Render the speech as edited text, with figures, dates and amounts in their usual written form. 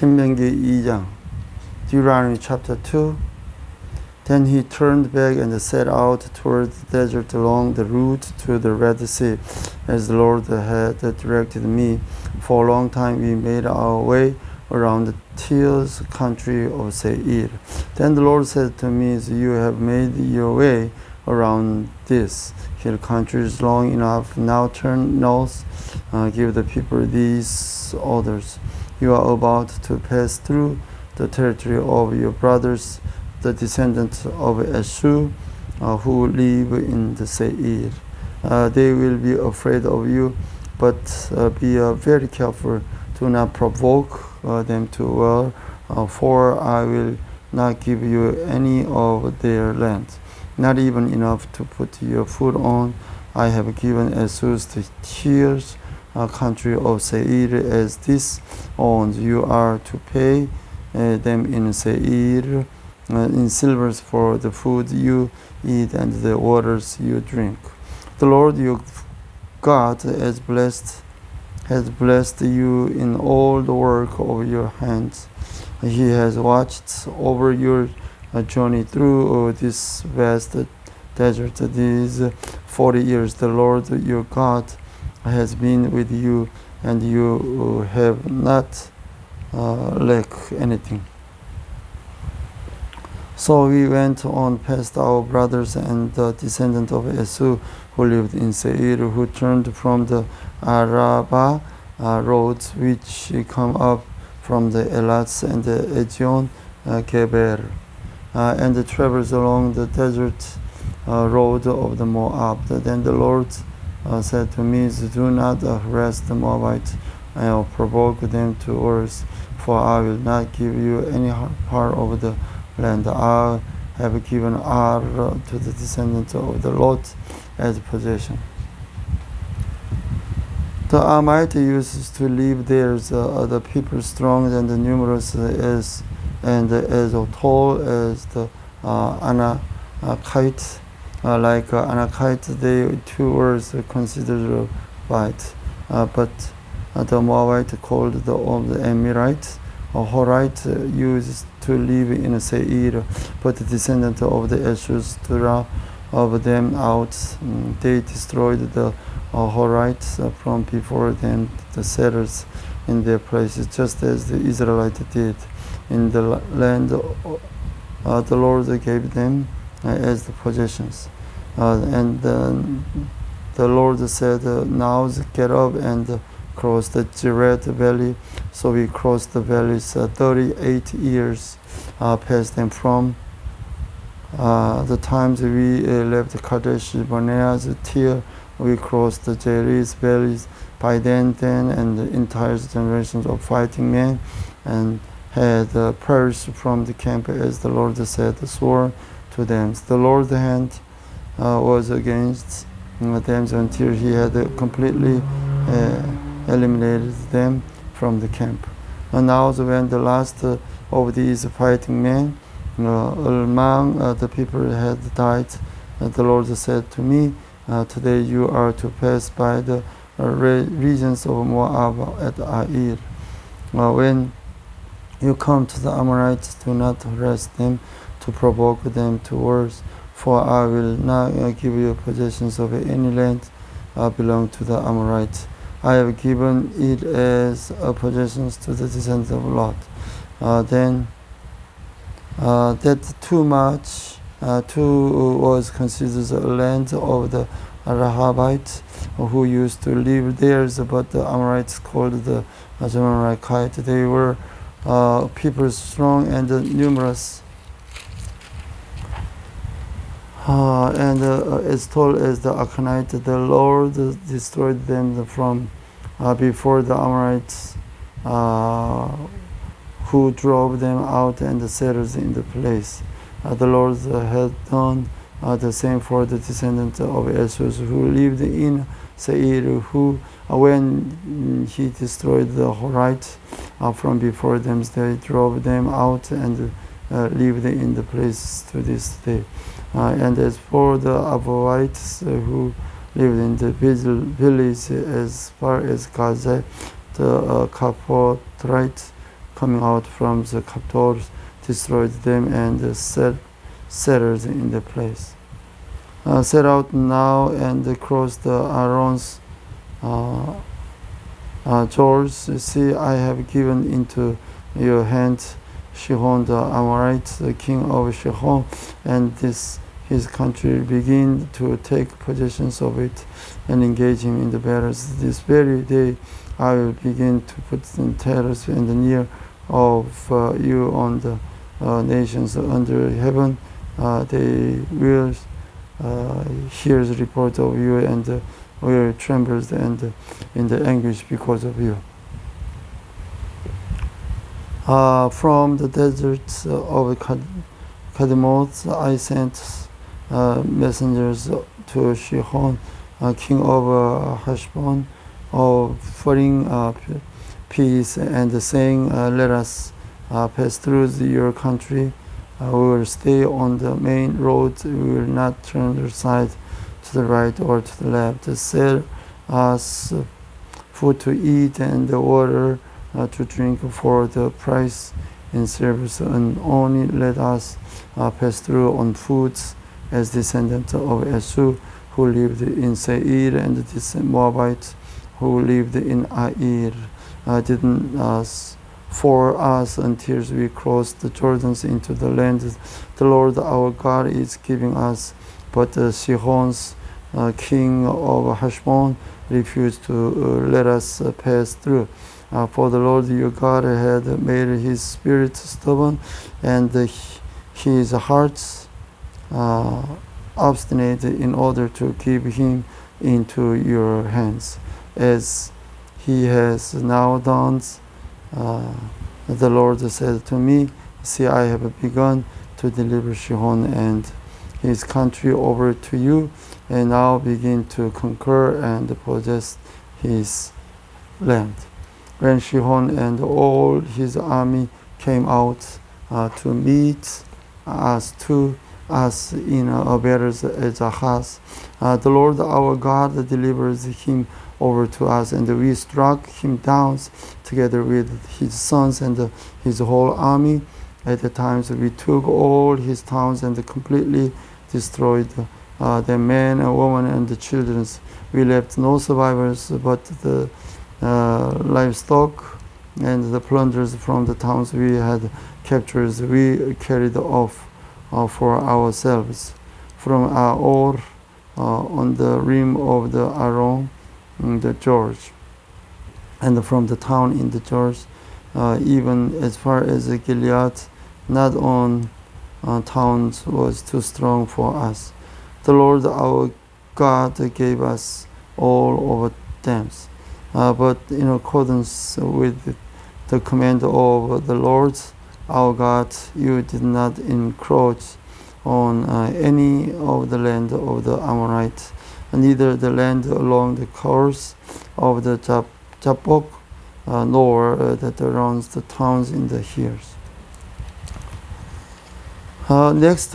신명기 2장. Deuteronomy chapter 2. Then he turned back and set out toward the desert along the route to the Red Sea, as the Lord had directed me. For a long time we made our way around the Til's country of Seir. Then the Lord said to me, You have made your way around this hill country is long enough. Now turn north, give the people these orders. You are about to pass through the territory of your brothers, the descendants of Esau, who live in the Seir. They will be afraid of you, but be very careful. Do not provoke them to war, for I will not give you any of their land, not even enough to put your foot on. I have given Esau the Til's country of Seir as this owns. You are to pay them in Seir, in silvers for the food you eat and the waters you drink. The Lord your God has blessed you in all the work of your hands. He has watched over your journey through this vast desert these 40 years. The Lord your God has been with you, and you have not lacked anything. So we went on past our brothers and the descendants of Esau who lived in Seir, who turned from the Arabah roads which come up from the Elatz and the Ezion Geber, and travels along the desert road of the Moab. Then the Lord said to me, Do not harass the Moabites or provoke them to wars, for I will not give you any part of the land. I have given Ar to the descendants of the Lot as possession. The Amite used to live there. The people strong and numerous as tall as the Anakite. Like Anakite, they too were considered white. But the Moabite called the old Amorite or Horite used to live in Seir, but the descendants of the Esau's drove of them out. They destroyed the Horites from before them, the settlers in their places, just as the Israelites did in the land the Lord gave them as the possessions. And the Lord said, Now get up and cross the Jered Valley. So we crossed the valleys 38 years past them from the times we left Kadesh Barnea till we crossed the Jeri's valleys. By then and the entire generations of fighting men, and had perished from the camp, as the Lord said, swore to them. The Lord's hand was against them until he had completely eliminated them from the camp. And now when the last of these fighting men among the people had died, the Lord said to me, Today you are to pass by the regions of Moab at Ar. When you come to the Amorites, do not harass them to provoke them to wars, for I will not give you possessions of any land belong to the Amorites. I have given it as possessions to the descendants of Lot. Then that too much was considered a land of the Rahabites who used to live there, but the Amorites called the Amalekite. They were people strong and numerous, and as tall as the Aconite. The Lord destroyed them from before the Amorites, who drove them out and settled in the place. The Lord had done the same for the descendants of Esau who lived in Seir, who, when he destroyed the Horites from before them, they drove them out and lived in the place to this day. And as for the Abites who lived in the village as far as Gaza, the Kapothites coming out from the captors, destroyed them, and settled in the place. Set out now and cross the Aaron's George, see, I have given into your hand Sihon the Amorite, the king of Sihon, and his country. Begin to take possession of it and engage him in the battles. This very day I will begin to put the terrors in the near of you on the nations under heaven. They will hear the report of you and will tremble and in the anguish because of you. From the deserts of Kedemoth, I sent messengers to Sihon, king of Heshbon, offering peace and saying, let us pass through your country. We will stay on the main road. We will not turn aside to the right or to the left. Sell us food to eat and water to drink for the price in service, and only let us pass through on foods as descendants of Esau, who lived in Seir, and the Moabites who lived in Ar didn't for us until we crossed the Jordans into the land the Lord our God is giving us. But Sihon's king of Heshbon refused to let us pass through. For the Lord your God had made his spirit stubborn and his heart obstinate in order to give him into your hands, as he has now done. The Lord said to me, see, I have begun to deliver Sihon and his country over to you, and now begin to conquer and possess his land. When Sihon and all his army came out to meet us in a battle at Jahaz, the Lord our God delivers him over to us, and we struck him down together with his sons and his whole army. At the times we took all his towns and completely destroyed the men and women and the children. We left no survivors, but the livestock and the plunders from the towns we had captured we carried off for ourselves. From Or on the rim of the Aron, the George, and from the town in the George, even as far as Gilead, not on towns was too strong for us. The Lord our God gave us all of them. But in accordance with the command of the Lord our God, you did not encroach on any of the land of the Amorites, neither the land along the course of the Jabbok, nor that surrounds the towns in the hills. Next,